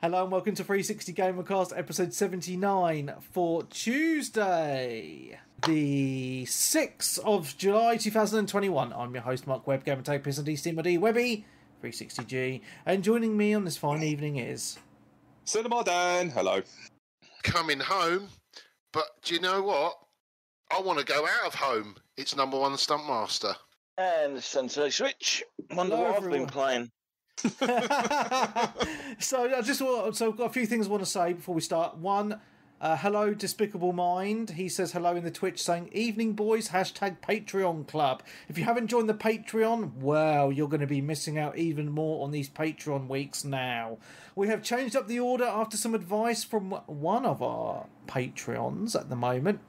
Hello and welcome to 360 Gamercast episode 79 for Tuesday, the 6th of July 2021. I'm your host Mark Webb, Gamer Tag Piss and DCMD Webby, 360G, and joining me on this fine evening is... Cinema Dan, hello. Coming home, but do you know what? I want to go out of home. It's number one Stuntmaster. And Stunty Switch. Wonder Hello, what everyone. I've been playing. So I've got a few things I want to say before we start. One, hello Despicable Mind. He says hello in the Twitch saying, evening boys, hashtag Patreon Club. If you haven't joined the Patreon, well, you're going to be missing out even more on these Patreon weeks now. We have changed up the order after some advice from one of our Patreons at the moment,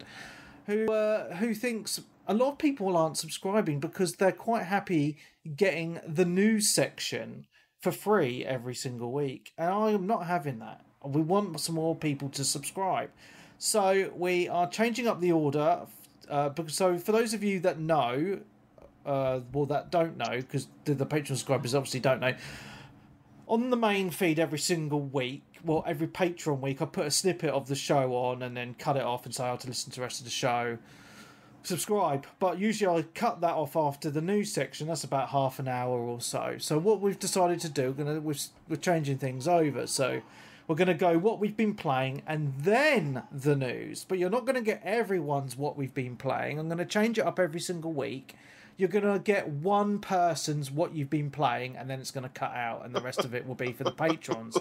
who thinks a lot of people aren't subscribing because they're quite happy getting the news section for free every single week. And I am not having that. We want some more people to subscribe. So we are changing up the order. So for those of you that know, that don't know, because the Patreon subscribers obviously don't know, on the main feed every single week, well, every Patreon week, I put a snippet of the show on and then cut it off and say how to listen to the rest of the show. Subscribe, but usually I cut that off after the news section. That's about half an hour or so. So what we've decided to do, we're changing things over. So we're going to go what we've been playing and then the news. But you're not going to get everyone's what we've been playing. I'm going to change it up every single week. You're going to get one person's what you've been playing, and then it's going to cut out, and the rest of it will be for the patrons.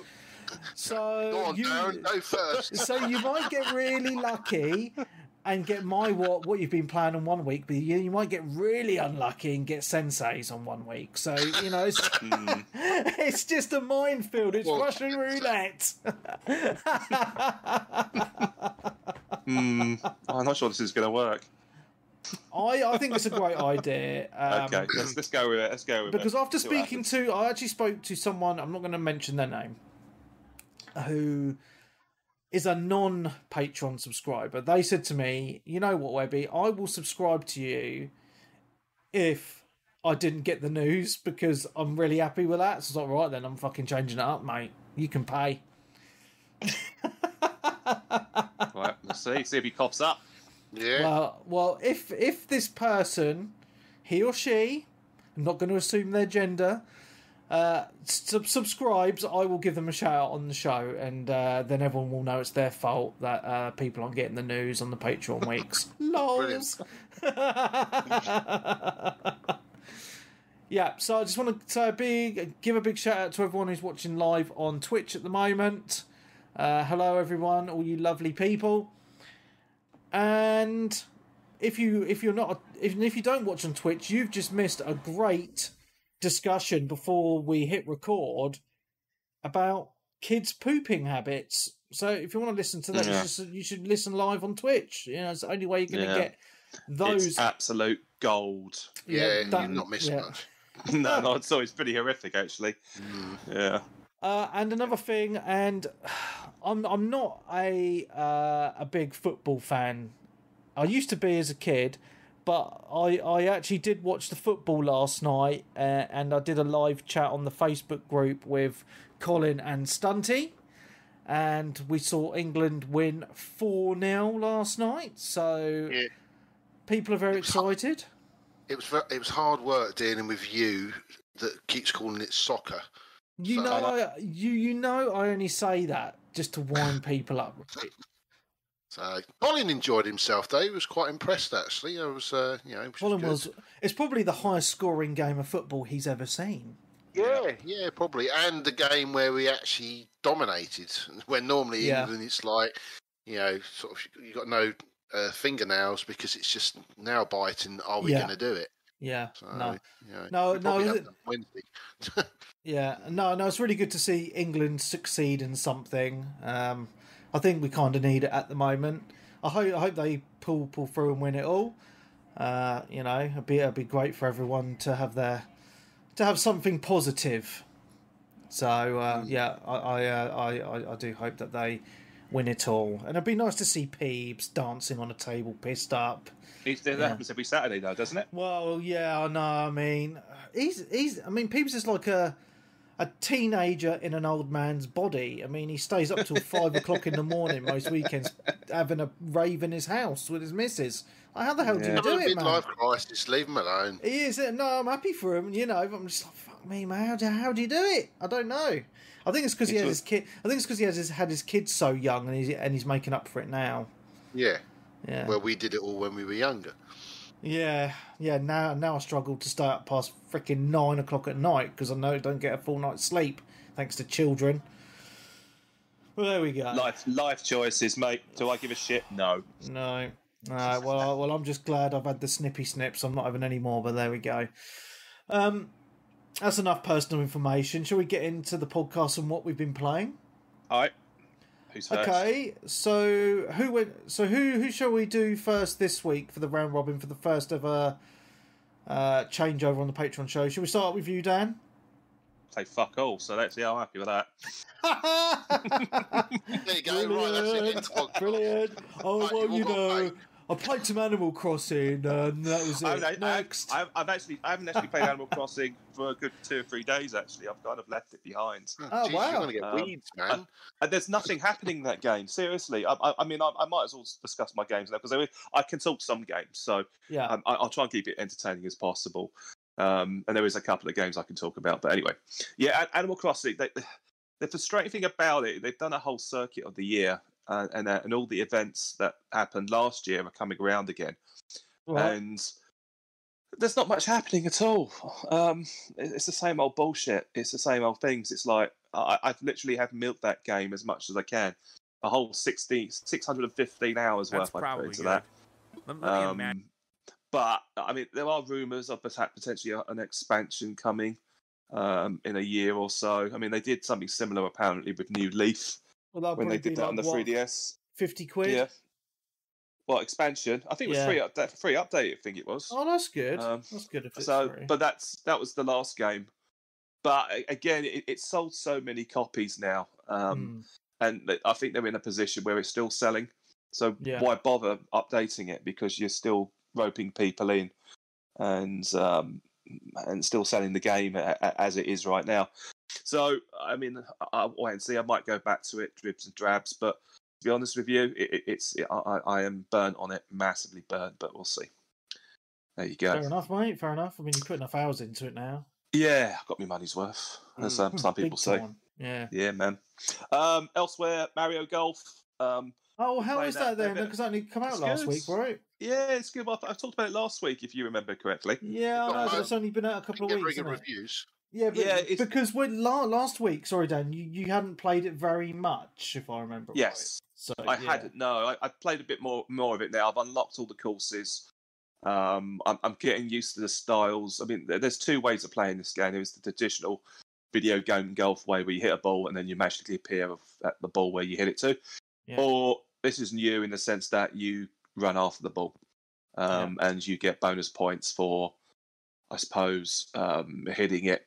So Go on, Darren, go first. So you might get really lucky and get my what you've been playing on one week, but you might get really unlucky and get Sensei's on one week. So, you know, it's, it's just a minefield. It's Russian roulette. I'm not sure this is going to work. I think it's a great idea. Okay, let's go with it. Let's go with because it. After speaking to... I actually spoke to someone, I'm not going to mention their name, who is a non-Patreon subscriber. They said to me, you know what, Webby, I will subscribe to you if I didn't get the news because I'm really happy with that. So it's like, right then, I'm fucking changing it up, mate. You can pay. Right, let's see if he coughs up. Yeah. Well, if this person, he or she, I'm not going to assume their gender, subscribes, I will give them a shout out on the show, and then everyone will know it's their fault that people aren't getting the news on the Patreon weeks. Lols. Yeah, so I just want to give a big shout out to everyone who's watching live on Twitch at the moment. Hello everyone, all you lovely people. And if you don't watch on Twitch, you've just missed a great discussion before we hit record about kids' pooping habits. So if you want to listen to that, you should listen live on Twitch. You know, it's the only way you're going to get those. It's absolute gold. Yeah, you've not missed much. No, it's pretty horrific actually. Yeah. And another thing, and I'm not a big football fan. I used to be as a kid, but I actually did watch the football last night, and I did a live chat on the Facebook group with Colin and Stunty, and we saw England win 4-0 last night. So people are very excited. It was hard work dealing with you that keeps calling it soccer. You know, I only say that just to wind people up. So Colin enjoyed himself though. He was quite impressed actually. Colin was. It's probably the highest scoring game of football he's ever seen. Yeah, probably. And the game where we actually dominated. When normally England, it's like, sort of you got no fingernails because it's just nail biting. Are we going to do it? Yeah. So, no. Wednesday. No. It's really good to see England succeed in something. I think we kind of need it at the moment. I hope they pull through and win it all. It'd be great for everyone to have something positive. So I do hope that they win it all, and it'd be nice to see Peebs dancing on a table, pissed up. That happens every Saturday, though, doesn't it? Well, yeah, I know. I mean, Peebs is like a a teenager in an old man's body. I mean, he stays up till 5 o'clock in the morning most weekends, having a rave in his house with his missus. How the hell do you do Having a it, man? midlife crisis. Leave him alone. He is. No, I'm happy for him. You know, but I'm just like, fuck me, man. How do you do it? I don't know. I think it's because he has his kid. I think it's because he has had his kids so young, and he's making up for it now. Yeah. Yeah. Well, we did it all when we were younger. Yeah. Now I struggle to stay up past freaking 9 o'clock at night because I know I don't get a full night's sleep thanks to children. Well, there we go. Life choices, mate. Do I give a shit? No. No. Well, I'm just glad I've had the snippy snips. I'm not having any more, but there we go. That's enough personal information. Shall we get into the podcast and what we've been playing? All right. Who's first? Okay, so who shall we do first this week for the round robin for the first ever changeover on the Patreon show? Shall we start with you, Dan? Say fuck all. So let's see. I'm happy with that. There you go. Right, that's it. End of podcast. Brilliant. Oh, Right, well, you've you all got know, I played some Animal Crossing, and that was it. Next. I haven't actually played Animal Crossing for a good 2 or 3 days. Actually, I've kind of left it behind. Oh, Jeez, wow. You're going to get weeds, man. And there's nothing happening in that game. Seriously, I mean, I might as well discuss my games now because I can talk some games, so Yeah. I'll try and keep it entertaining as possible. And there is a couple of games I can talk about, but anyway, yeah, Animal Crossing. The frustrating thing about it, they've done a whole circuit of the year, and all the events that happened last year are coming around again, Right. and there's not much happening at all. It's the same old bullshit. It's the same old things. It's like I've literally have milked that game as much as I can. A whole 615 hours That's worth I put into good. that. Let me imagine. But I mean, there are rumours of potentially an expansion coming in a year or so. I mean, they did something similar apparently with New Leaf Well, that'll when they probably did be that on the like, what, 3DS. 50 quid? Yeah. Well, expansion. I think it was Yeah. free update. I think it was. Oh, that's good. That's good if it's free. But that was the last game. But again, it sold so many copies now, and I think they're in a position where it's still selling. So why bother updating it? Because you're still roping people in, and still selling the game as it is right now. So I mean, I'll wait and see. I might go back to it, dribs and drabs. But to be honest with you, I am burnt on it, massively burnt. But we'll see. There you go. Fair enough, mate. Fair enough. I mean, you put enough hours into it now. Yeah, I've got my money's worth, as some people say. Time. Yeah. Yeah, man. Elsewhere, Mario Golf. Oh, how is that then? bit. Because that only come out It's last good. week, right? Yeah, it's good. Well, I talked about it last week, if you remember correctly. Yeah, I know, but it's only been out a couple of Get weeks. very good Isn't it? reviews. Yeah, but Yeah, because last week, sorry, Dan, you hadn't played it very much, if I remember Yes. right. So I hadn't. No, I played a bit more of it now. I've unlocked all the courses. I'm getting used to the styles. I mean, there's 2 ways of playing this game. There's the traditional video game golf way where you hit a ball and then you magically appear at the ball where you hit it to. Yeah. Or this is new in the sense that you run after the ball, and you get bonus points for, I suppose, hitting it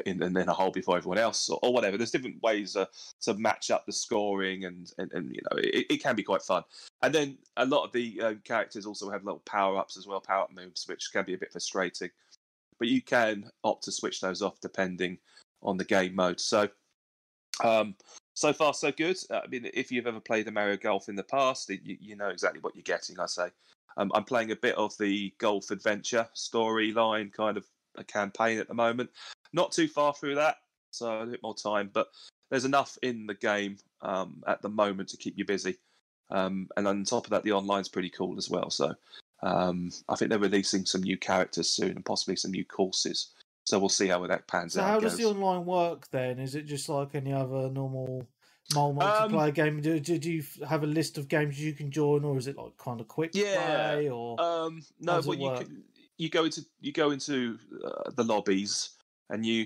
and then a hole before everyone else, or whatever. There's different ways to match up the scoring, and you know, it can be quite fun. And then a lot of the characters also have little power ups as well, power up moves, which can be a bit frustrating. But you can opt to switch those off depending on the game mode. So, so far so good. I mean, if you've ever played the Mario Golf in the past, you know exactly what you're getting. I say. I'm playing a bit of the golf adventure storyline kind of a campaign at the moment. Not too far through that, so a bit more time. But there's enough in the game at the moment to keep you busy. And on top of that, the online's pretty cool as well. So I think they're releasing some new characters soon and possibly some new courses. So we'll see how that pans out. So how does the online work then? Is it just like any other normal multiplayer game? Do you have a list of games you can join, or is it like kind of quick play? Or no, but you go into the lobbies and you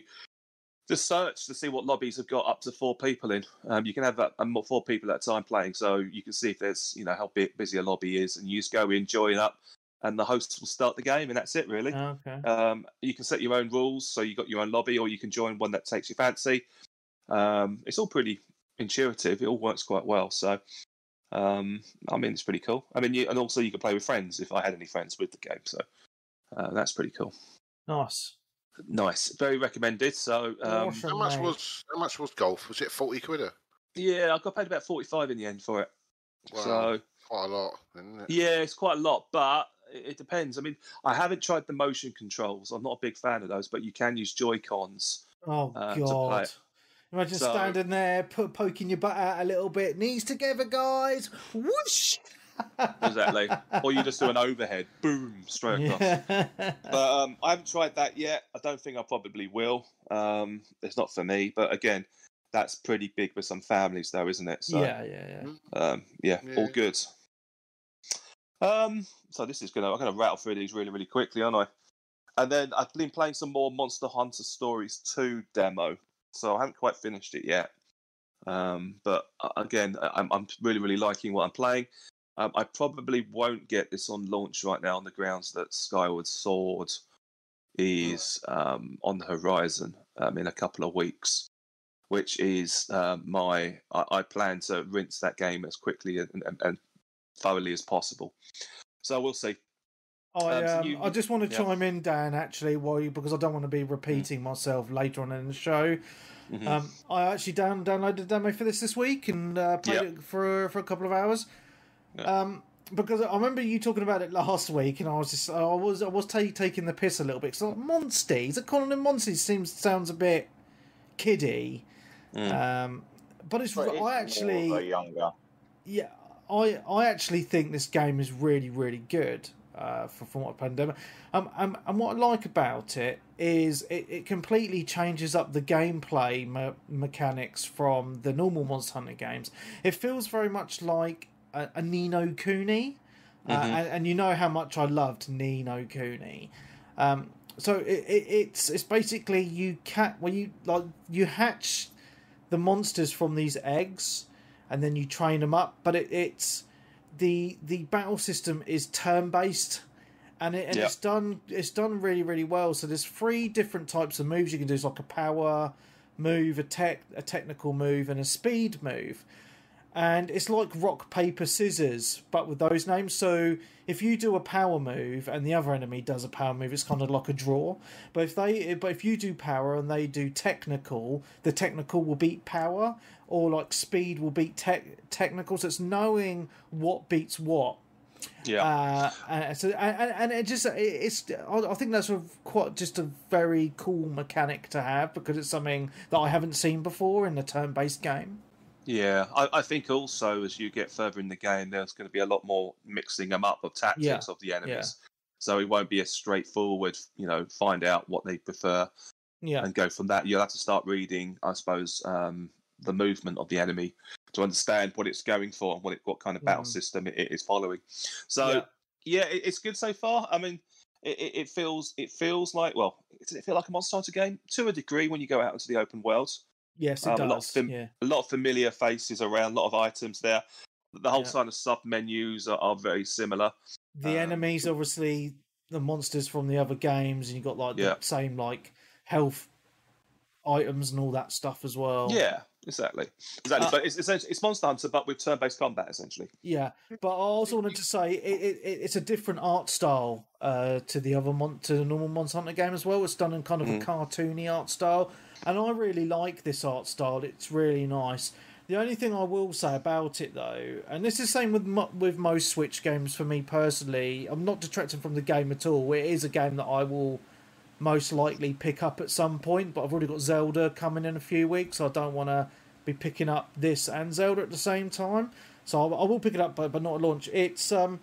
just search to see what lobbies have got up to 4 people in. You can have 4 people at a time playing, so you can see if there's how busy a lobby is, and you just go in, join up, and the hosts will start the game, and that's it really. Okay. You can set your own rules, so you got your own lobby, or you can join one that takes your fancy. It's all pretty intuitive. It all works quite well. So, I mean, it's pretty cool. I mean, and also you can play with friends if I had any friends with the game. So that's pretty cool. Nice. Nice, very recommended. So, Awesome, how much was golf? Was it 40 quid? Yeah, I got paid about 45 in the end for it. Wow, so quite a lot, isn't it? Yeah, it's quite a lot, but it depends. I mean, I haven't tried the motion controls. I'm not a big fan of those, but you can use Joy-Cons Oh to play God! it. Imagine So- standing there, poking your butt out a little bit. Knees together, guys. Whoosh! Exactly. Or you just do an overhead, boom, straight across. Yeah. But I haven't tried that yet. I don't think I probably will. It's not for me. But again, that's pretty big for some families, though, isn't it? So, yeah. yeah, all good. So this is I'm gonna rattle through these really, really quickly, aren't I? And then I've been playing some more Monster Hunter Stories 2 demo. So I haven't quite finished it yet. But again, I'm really, really liking what I'm playing. I probably won't get this on launch right now on the grounds that Skyward Sword is on the horizon in a couple of weeks, which is I plan to rinse that game as quickly and thoroughly as possible. So we'll see. I just want to chime in, Dan, actually, because I don't want to be repeating myself later on in the show. Mm-hmm. I actually downloaded the demo for this week and played it for a couple of hours. Yeah. Because I remember you talking about it last week, and I was taking the piss a little bit. So Monsties, a colony of Monsties sounds a bit kiddie, but it's I actually more younger. Yeah, I actually think this game is really, really good from what Pandemic. And what I like about it is it completely changes up the gameplay mechanics from the normal Monster Hunter games. It feels very much like a Ni no Kuni, and you know how much I loved Ni no Kuni. So it's basically you hatch the monsters from these eggs, and then you train them up. But it's the battle system is turn based, and it's done really, really well. So there's 3 different types of moves you can do. It's like a power move, a technical move, and a speed move. And it's like rock, paper, scissors, but with those names. So if you do a power move and the other enemy does a power move, it's kind of like a draw. But if you do power and they do technical, the technical will beat power, or like speed will beat technical. So it's knowing what beats what. Yeah. I think that's just a very cool mechanic to have, because it's something that I haven't seen before in a turn-based game. Yeah, I think also as you get further in the game, there's going to be a lot more mixing them up of tactics of the enemies. So it won't be a straightforward, find out what they prefer and go from that. You'll have to start reading, I suppose, the movement of the enemy to understand what it's going for and what kind of battle system it is following. So it's good so far. I mean, it feels like, well, does it feel like a Monster Hunter game to a degree when you go out into the open world? Yes, it does. A lot of familiar faces around, a lot of items there. The whole kind of sub menus are very similar. The enemies, obviously, the monsters from the other games, and you've got like the same like health items and all that stuff as well. Yeah, exactly. But it's Monster Hunter, but with turn-based combat essentially. Yeah, but I also wanted to say it's a different art style to the normal Monster Hunter game as well. It's done in kind of a cartoony art style. And I really like this art style. It's really nice. The only thing I will say about it, though, and this is the same with most Switch games for me personally, I'm not detracting from the game at all. It is a game that I will most likely pick up at some point, but I've already got Zelda coming in a few weeks, so I don't want to be picking up this and Zelda at the same time. So I will pick it up, but not at launch. It's I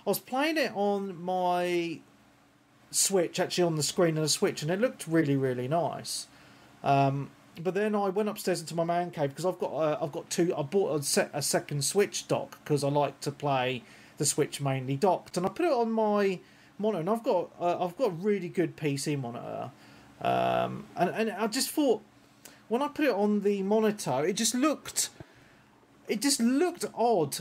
was playing it on my Switch, actually on the screen of the Switch, and it looked really, really nice. But then I went upstairs into my man cave because I've got 2. I bought a second Switch dock because I like to play the Switch mainly docked, and I put it on my monitor, and I've got a really good PC monitor, and I just thought when I put it on the monitor, it just looked odd.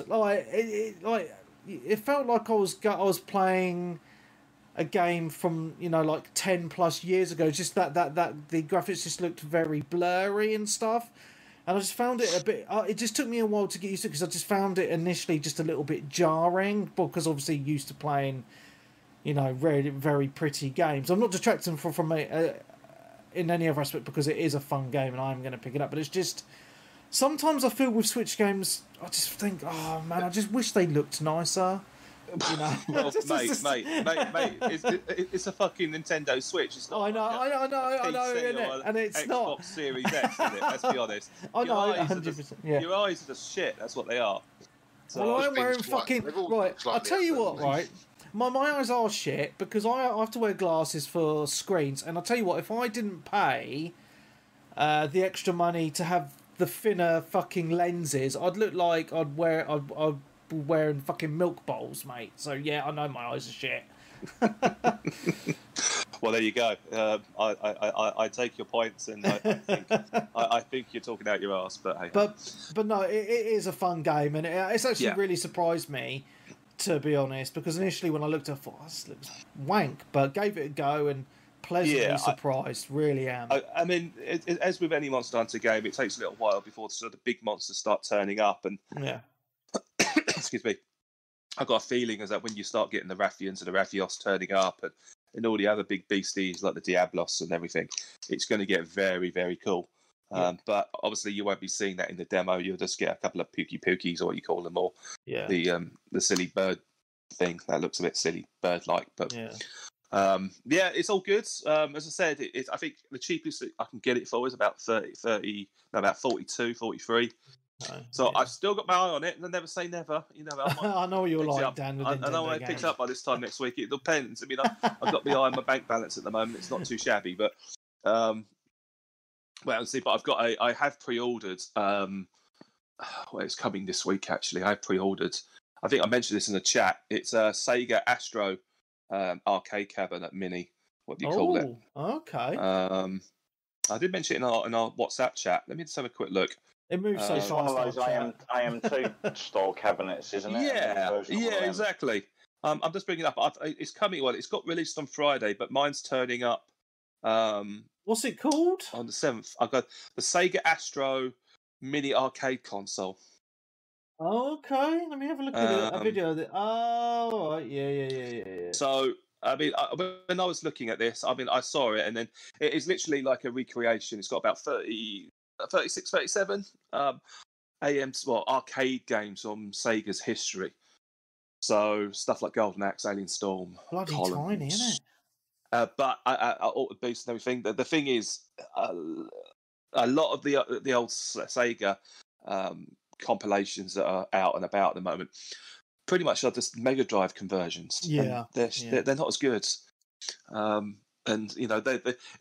It felt like I was playing a game from like 10 plus years ago. Just that the graphics just looked very blurry and stuff, and I just found it a bit. It just took me a while to get used to it because I just found it initially just a little bit jarring, because obviously used to playing, very very pretty games. I'm not detracting from in any other aspect because it is a fun game and I'm going to pick it up. But it's just sometimes I feel with Switch games, I just think, oh man, I just wish they looked nicer. You know, well, mate, it's a fucking Nintendo Switch. It's not. I know, and it's Xbox not Series X, is it? Let's be honest. I know, 100%. Yeah, your eyes are just shit. That's what they are. So, well, I'm wearing fucking right. I'll tell you what, right. My eyes are shit because I have to wear glasses for screens, and I'll tell you what, if I didn't pay the extra money to have the thinner fucking lenses, I'd look like I'd be wearing fucking milk bowls, mate. So yeah, I know my eyes are shit. Well, there you go. I take your points, and I think you're talking out your arse. But hey, but no, it is a fun game, and it's actually really surprised me, to be honest, because initially when I looked at it, I thought, this looks wank, but gave it a go and pleasantly surprised. Really am. I mean, as with any Monster Hunter game, it takes a little while before the sort of big monsters start turning up, and excuse me, I've got a feeling is that when you start getting the Rathians and the Rathios turning up and all the other big beasties like the Diablos and everything, it's going to get very, very cool. But obviously you won't be seeing that in the demo. You'll just get a couple of pookies or what you call them, or the silly bird thing that looks a bit silly bird-like. But it's all good. As I said, I think the cheapest I can get it for is about 42, 43. So I've still got my eye on it, and I never say never. You know, I know what you're like, Dan. I know when I pick it up by this time next week. It depends. I mean, I've got my eye on my bank balance at the moment. It's not too shabby, but see. But I have pre-ordered. It's coming this week actually. I have pre-ordered. I think I mentioned this in the chat. It's a Sega Astro arcade cabinet mini. What do you call it? Okay. I did mention it in our WhatsApp chat. Let me just have a quick look. It moves so fast. It's one of those IM2 style cabinets, isn't it? Yeah, exactly. I'm just bringing it up. It's coming. Well, it's got released on Friday, but mine's turning up. What's it called? On the 7th. I've got the Sega Astro mini arcade console. Okay, let me have a look at a video of it. Oh, yeah. So, I mean, when I was looking at this, I mean, I saw it, and then it is literally like a recreation. It's got about 36, 37 arcade games from Sega's history. So stuff like Golden Axe, Alien Storm, bloody tiny, isn't it? But all the beasts and everything. The thing is, a lot of the old Sega compilations that are out and about at the moment pretty much are just Mega Drive conversions. Yeah, they're not as good. And you know,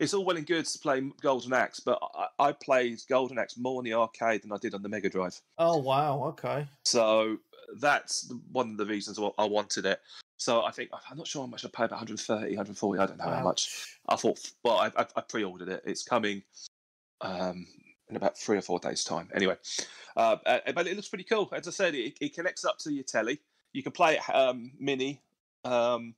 it's all well and good to play Golden Axe, but I played Golden Axe more in the arcade than I did on the Mega Drive. Oh wow, okay. So that's one of the reasons why I wanted it. So I think I'm not sure how much I paid, about 130, 140. I don't know how much. I thought, well, I pre-ordered it. It's coming in about 3 or 4 days' time. Anyway, but it looks pretty cool. As I said, it connects up to your telly. You can play it mini on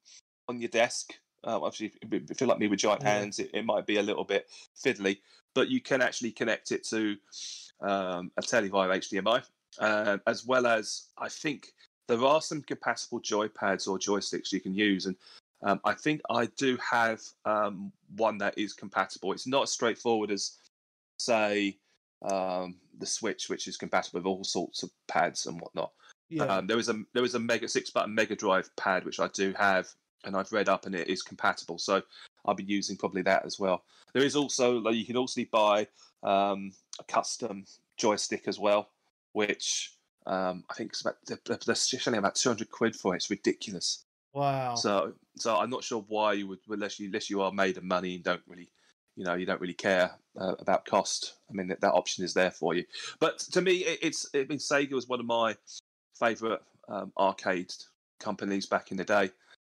your desk. Obviously, if you're like me with giant hands, it might be a little bit fiddly, but you can actually connect it to a telly via HDMI, as well as I think there are some compatible joypads or joysticks you can use, and I think I do have one that is compatible. It's not as straightforward as, say, the Switch, which is compatible with all sorts of pads and whatnot. Yeah. There is a 6-button Mega Drive pad which I do have, and I've read up, and it is compatible. So I'll be using probably that as well. There is also, like, you can also buy a custom joystick as well, which I think it's about, they're selling about £200 for it. It's ridiculous. Wow. So I'm not sure why you would, unless you are made of money and don't really, you don't really care about cost. I mean, that option is there for you. But to me, Sega was one of my favourite arcade companies back in the day,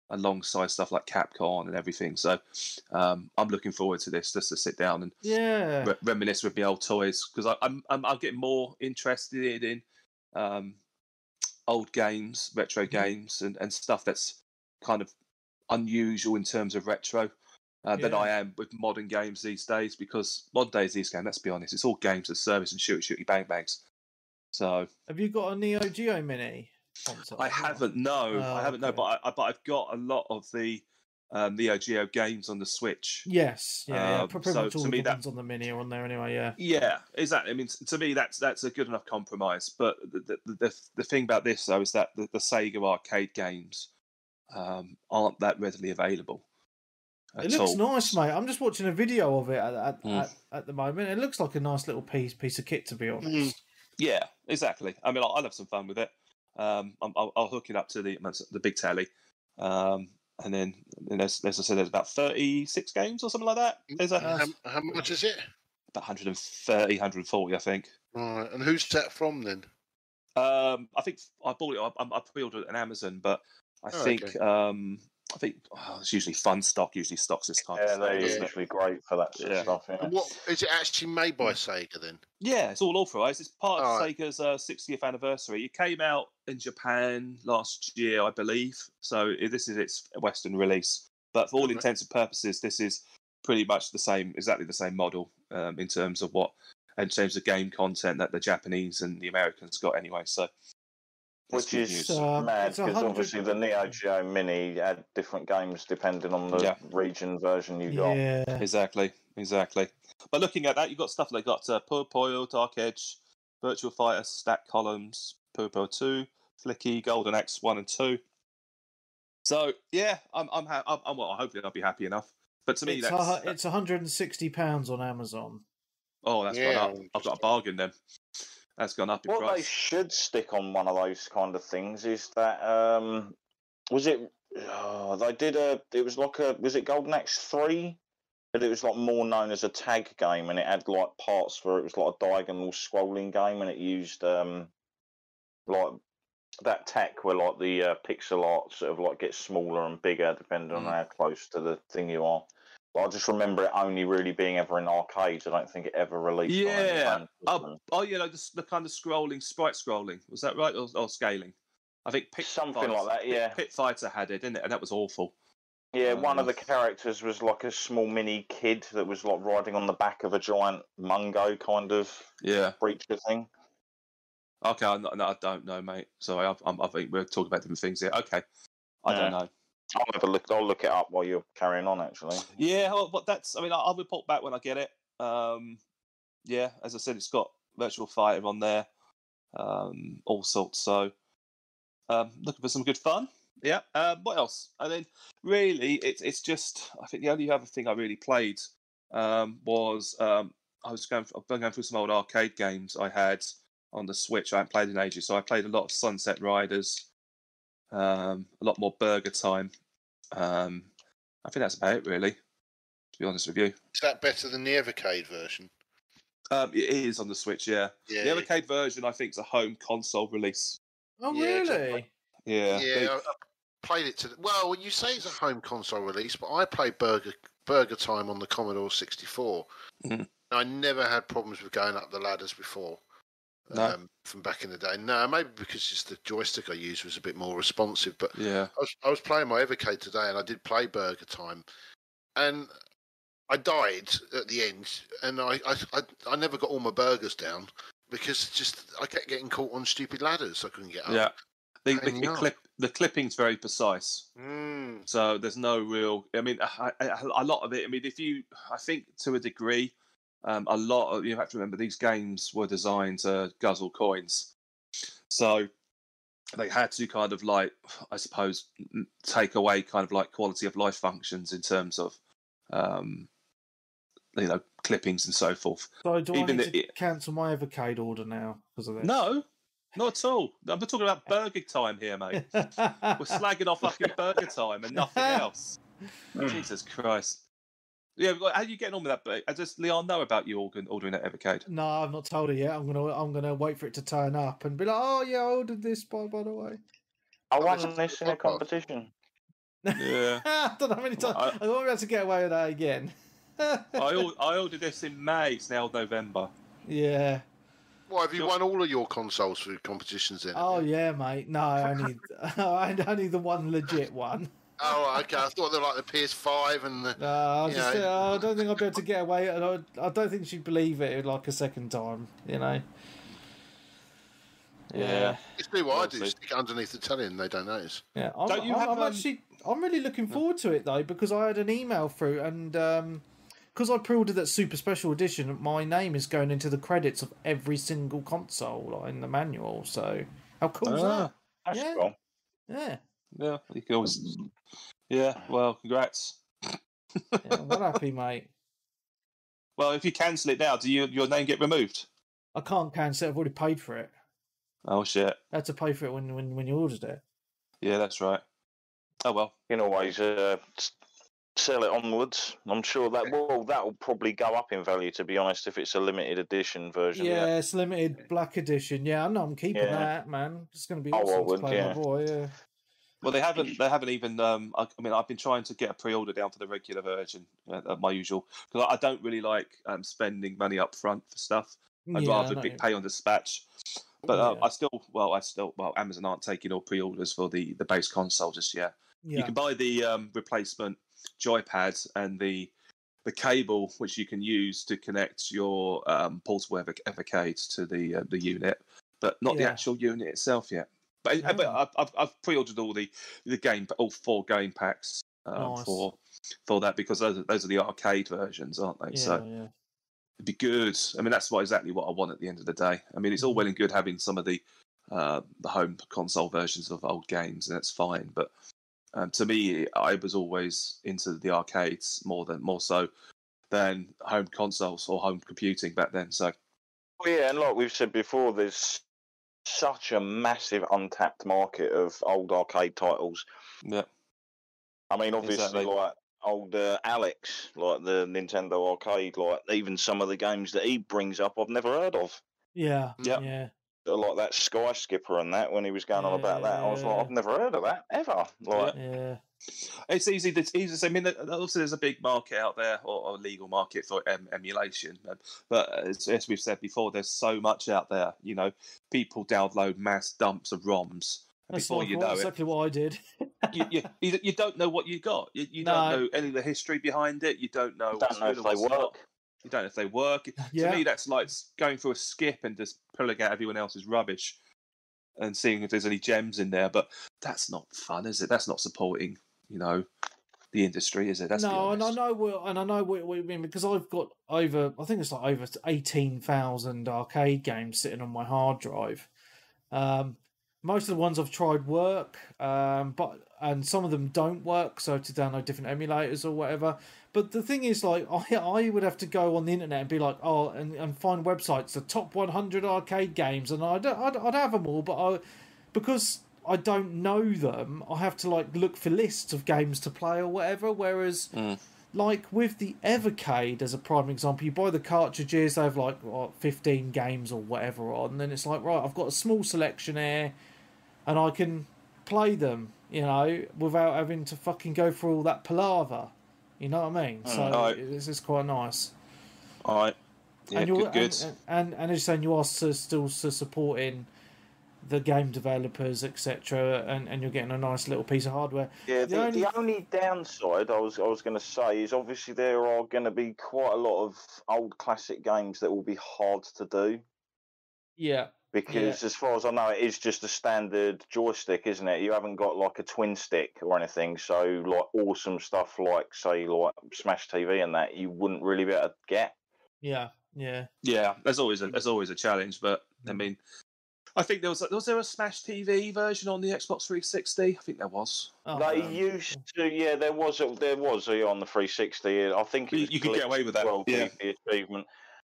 alongside stuff like Capcom and everything. So I'm looking forward to this, just to sit down and reminisce with my old toys, because I'm getting more interested in old games, retro games, and stuff that's kind of unusual in terms of retro than I am with modern games these days, because modern days these games, let's be honest, it's all games of service and shooty bang bangs. So have you got a Neo Geo Mini console? I haven't, no. I haven't, no, but I've got a lot of the Neo Geo games on the Switch. Yes, yeah. Pretty so much all to me the ones on the Mini are on there anyway. Yeah. Yeah, exactly. I mean, to me, that's a good enough compromise. But the thing about this though is that the Sega arcade games aren't that readily available. It looks nice, mate. I'm just watching a video of it at the moment. It looks like a nice little piece of kit, to be honest. Yeah, exactly. I mean, I'll have some fun with it. I'll hook it up to the big telly, and then as I said, there's about 36 games or something like that. How much is it? About 130, 140, I think. Right, and who's that from then? I think I bought it. I pre-ordered it on Amazon, but I think it's usually Fun Stock usually stocks this type of stuff. They're usually great for that sort of stuff. Yeah. And what is it actually made by Sega then? Yeah, it's all authorized. It's part of Sega's 60th anniversary. It came out in Japan last year, I believe. So this is its Western release. But for all intents and purposes, this is pretty much exactly the same model in terms of game content that the Japanese and the Americans got anyway. So. Which is mad, because obviously the Neo Geo Mini had different games depending on the region version you got. Yeah, exactly. But looking at that, you've got stuff like Puyo, Dark Edge, Virtual Fighter, Stack Columns, Puyo 2, Flicky, Golden Axe 1 and 2. So yeah, hopefully I'll be happy enough. But to me, it's £160 on Amazon. Oh, that's gone up. I've got a bargain then. That's gone up in price. What they should stick on one of those kind of things is that was it Golden Axe 3? But it was like more known as a tag game, and it had like parts where it was like a diagonal scrolling game, and it used like that tech where like the pixel art sort of like gets smaller and bigger depending on how close to the thing you are. I just remember it only really being ever in arcades. I don't think it ever released. Yeah. The kind of sprite scrolling. Was that right? Or scaling? I think something like that. Yeah. Pit Fighter had it, didn't it? And that was awful. Yeah, one of the characters was like a small mini kid that was like riding on the back of a giant mungo kind of creature thing. Okay, I don't know, mate. Sorry, I think we're talking about different things here. Okay, I don't know. I'll look it up while you're carrying on, actually. Yeah, but I'll report back when I get it. As I said, it's got Virtual Fighter on there, all sorts. So, looking for some good fun. Yeah. What else? And then, really, it's just. I think the only other thing I really played was I've been going through some old arcade games I had on the Switch. I haven't played in ages, so I played a lot of Sunset Riders. A lot more Burger Time. I think that's about it, really. To be honest with you, is that better than the Evercade version? It is on the Switch, yeah. The Evercade version, I think, is a home console release. Oh, really? Yeah. I played it well, you say it's a home console release, but I played Burger Time on the Commodore 64. Mm-hmm. I never had problems with going up the ladders before. No. From back in the day. No, maybe because just the joystick I used was a bit more responsive. But yeah, I was playing my Evercade today, and I did play Burger Time, and I died at the end, and I never got all my burgers down because I kept getting caught on stupid ladders. I couldn't get up. Yeah, the clipping's very precise. So there's no real. I mean, a lot of it. I mean, I think to a degree. A lot of you have to remember these games were designed to guzzle coins, so they had to kind of like, I suppose, take away kind of like quality of life functions in terms of, clippings and so forth. So do I need to cancel my Evercade order now because of this? No, not at all. I'm not talking about Burger Time here, mate. We're slagging off fucking Burger Time and nothing else. Jesus Christ. Yeah, how are you getting on with that? Does Leon know about you ordering that Evercade? No, I've not told her yet. I'm gonna wait for it to turn up and be like, oh yeah, I ordered this by the way. I won this in a competition. Yeah. I don't know how many times. I won't be able to get away with that again. I ordered this in May. It's now November. Yeah. Well, have you won all of your consoles through competitions then? Oh yeah, mate. No, I need the one legit one. Oh, okay. I thought they were like the PS5 and the. I don't think I'll be able to get away. I don't think she'd believe it like a second time. You know. Yeah. Just do what I do, stick it underneath the telly and they don't notice. Yeah, I'm really looking forward to it though, because I had an email through, and because I pre-ordered that super special edition, my name is going into the credits of every single console in the manual. So how cool is that? That's cool. Yeah. Yeah, you can always. Yeah, well, congrats. Yeah, well happy, mate. Well, if you cancel it now, your name get removed? I can't cancel it. I've already paid for it. Oh shit! I had to pay for it when you ordered it. Yeah, that's right. Oh well. You can always sell it onwards. I'm sure that'll probably go up in value. To be honest, if it's a limited edition version. Yeah, it's limited black edition. Yeah, I know. I'm keeping that, man. It's going to be awesome to play my boy. Yeah. Well, they haven't even. I mean, I've been trying to get a pre-order down for the regular version, my usual, because I don't really like spending money up front for stuff. I'd rather pay on dispatch. But Amazon aren't taking all pre-orders for the base console just yet. Yeah. You can buy the replacement joypad and the cable, which you can use to connect your portable Evercade to the unit, but not the actual unit itself yet. But I've pre-ordered all all 4 game packs for that, because those are the arcade versions, aren't they? So it'd be good. I mean, that's exactly what I want at the end of the day. I mean, it's all well and good having some of the home console versions of old games, and that's fine. But to me, I was always into the arcades more so than home consoles or home computing back then. So, yeah, and like we've said before, there's such a massive untapped market of old arcade titles. Yeah, I mean, obviously, like old Alex, like the Nintendo arcade, like even some of the games that he brings up, I've never heard of. Yeah. Like that Sky Skipper and that, when he was going on about that, I was like, I've never heard of that ever. Like, it's easy. I mean, also there's a big market out there, or legal market for emulation. But as we've said before, there's so much out there. You know, people download mass dumps of ROMs. Before you know exactly what I did. you don't know what you got. You don't know any of the history behind it. You don't know. Don't know if they work. You don't know if they work. To me, that's like going through a skip and just pulling out everyone else's rubbish and seeing if there's any gems in there. But that's not fun, is it? That's not supporting, the industry, is it? And I know what you mean, because I've got over 18,000 arcade games sitting on my hard drive. Most of the ones I've tried work, and some of them don't work, so to download different emulators or whatever. But the thing is, like, I would have to go on the internet and be like, and find websites, the top 100 arcade games, and I'd have them all, but because I don't know them, I have to like look for lists of games to play or whatever. Whereas, like with the Evercade as a prime example, you buy the cartridges, they have like 15 games or whatever on, and then it's like, right, I've got a small selection here, and I can play them, without having to fucking go through all that palaver. You know what I mean? So this is quite nice. All right. Yeah, and good. And as you're saying, you are still supporting the game developers, etc., and you're getting a nice little piece of hardware. Yeah, the only downside I was going to say is obviously there are going to be quite a lot of old classic games that will be hard to do. Yeah. Because as far as I know, it is just a standard joystick, isn't it? You haven't got like a twin stick or anything. So like awesome stuff like, say, like Smash TV and that, you wouldn't really be able to get. Yeah. There's always a challenge, but I mean, I think was there a Smash TV version on the Xbox 360? I think there was. They used to, yeah, there was on the 360. I think you could get away with that. The achievement.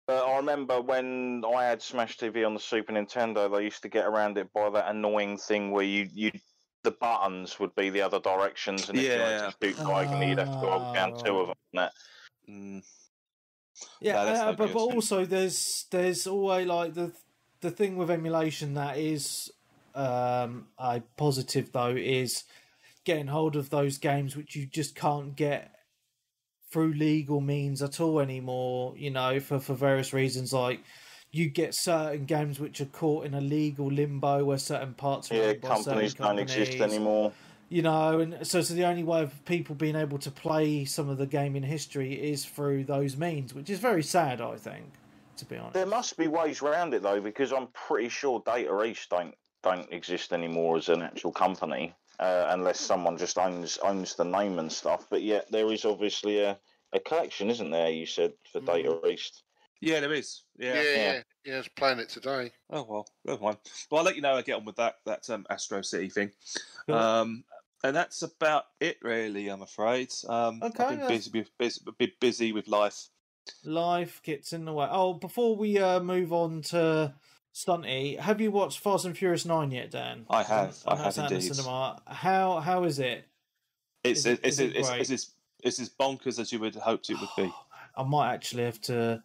But I remember when I had Smash TV on the Super Nintendo, they used to get around it by that annoying thing where the buttons would be the other directions, and if you had to shoot diagonally, you'd have to go down 2 of them. And that. Yeah, but also there's always like the thing with emulation that is a positive though is getting hold of those games which you just can't get through legal means at all anymore, for various reasons. Like you get certain games which are caught in a legal limbo where certain parts are owned by certain companies don't exist anymore. And so the only way of people being able to play some of the gaming history is through those means, which is very sad, I think. to be honest. There must be ways around it though, because I'm pretty sure Data East don't exist anymore as an actual company, unless someone just owns the name and stuff. But yet there is obviously a collection, isn't there? You said for Data East. Yeah, there is. Yeah. I was playing it today. Oh well, never mind. Well, I'll let you know. I get on with that Astro City thing. Cool. And that's about it, really. I'm afraid. I've been busy with life. Life gets in the way. Oh, before we move on to Stunty, have you watched Fast and Furious 9 yet, Dan? I have. I have indeed. In the cinema. How is it? It's as bonkers as you would hoped it would be. I might actually have to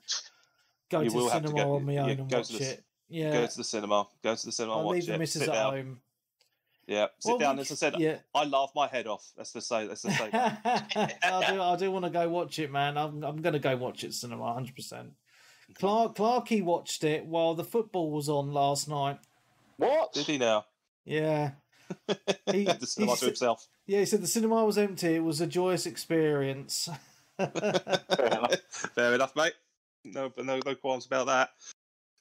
go to the cinema on my own and watch it. Yeah. Go to the cinema. Go to the cinema and watch it. I'll leave the missus at home. Yeah, sit down. As I said, I laugh my head off. Let's just say. I do want to go watch it, man. I'm going to go watch it cinema, 100%. Clarky watched it while the football was on last night. What did he now? Yeah, he had the cinema to himself. Yeah, he said the cinema was empty. It was a joyous experience. Fair enough, mate. No qualms about that.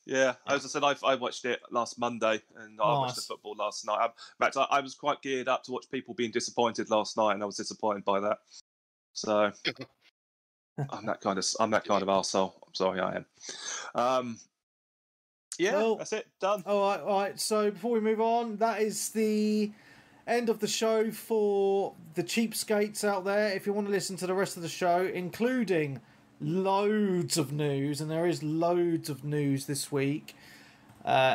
Yeah, as I said, I watched it last Monday, and I watched the football last night. In fact, I was quite geared up to watch people being disappointed last night, and I was disappointed by that. So I'm that kind of arsehole. I'm sorry, I am. That's it. Done. All right. So before we move on, that is the end of the show for the cheapskates out there. If you want to listen to the rest of the show, including loads of news, and there is loads of news this week,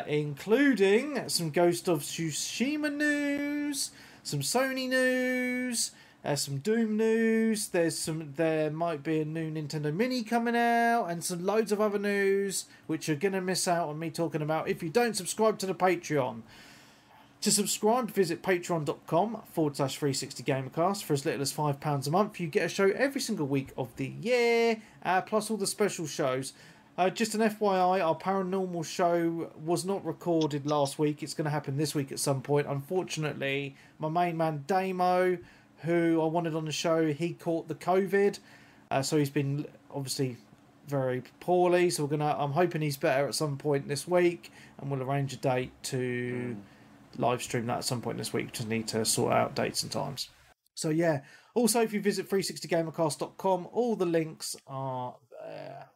including some Ghost of Tsushima news, some Sony news, some Doom news. There might be a new Nintendo Mini coming out, and some loads of other news which you're gonna miss out on me talking about if you don't subscribe to the Patreon. To subscribe, visit patreon.com/360gamercast. For as little as £5 a month, you get a show every single week of the year, plus all the special shows. Just an FYI, our paranormal show was not recorded last week. It's going to happen this week at some point. Unfortunately, my main man Damo, who I wanted on the show, he caught the COVID, so he's been obviously very poorly. So I'm hoping he's better at some point this week, and we'll arrange a date to live stream that at some point this week. Just need to sort out dates and times. So yeah, also if you visit 360gamercast.com, all the links are there.